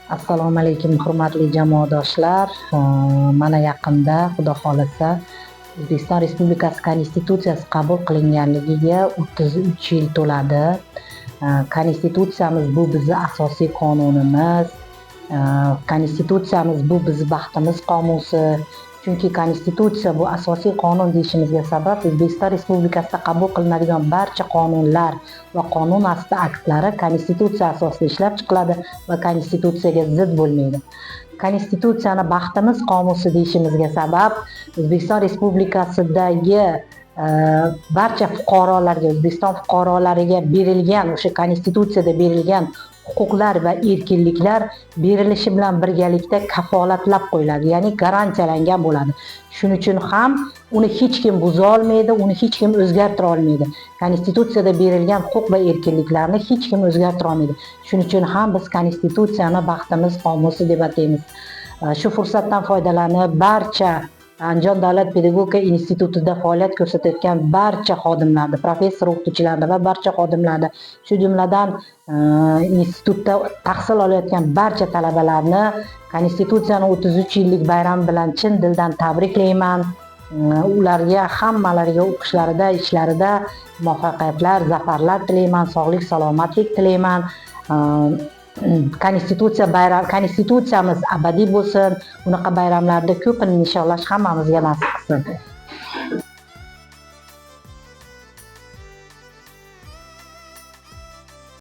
Assalomu alaykum, hurmatli jamoadoshlar. Mana yaqinda, Xudo xolasa, O'zbekiston Respublikasi Konstitutsiyasi qabul qilinganligiga 33 yil to'ladi. Konstitutsiyamiz bu bizning asosiy qonunimiz. Konstitutsiyamiz bu bizning baxtimiz qomusi. Chunki konstitutsiya bu asosiy qonun deyishimizga sabab O'zbekiston Respublikasida qabul qilinadigan barcha qonunlar va qonun asli aktlari konstitutsiya asosida ishlab chiqiladi va konstitutsiyaga zid bo'lmaydi. Konstitutsiyani baxtimiz qomusi deyishimizga sabab O'zbekiston Respublikasidagi barcha fuqarolarga, O'zbekiston fuqarolariga berilgan, o'sha konstitutsiyada berilgan huquqlar va erkinliklar berilishi bilan birgalikda kafolatlab qo'yiladi, ya'ni garantiyalangan bo'ladi. Shuning uchun ham uni hech kim buza olmaydi, uni hech kim o'zgartira olmaydi. Konstitutsiyada berilgan huquq va erkinliklarni hech kim o'zgartira olmaydi. Shuning uchun ham biz konstitutsiyani baxtimiz qomusi deb ataymiz. Shu fursatdan foydalanib barcha Andijon davlat pedagogika institutida faoliyat ko'rsatayotgan barcha xodimlarni, professor o'qituvchilarni va barcha xodimlarni, shu jumladan institutda tahsil olayotgan barcha talabalarni Konstitutsiyani 33 yillik bayrami bilan chin dildan tabriklayman. Ularga hammalariga o'qishlarida, ishlarida muvaffaqiyatlar, zafarlar tilayman, sog'lik, salomatlik tilayman. Konstitutsiyamiz abadiy bo'lsin. Unaqa bayramlarda ko'pini nishonlash hammamizga nasib qilsin.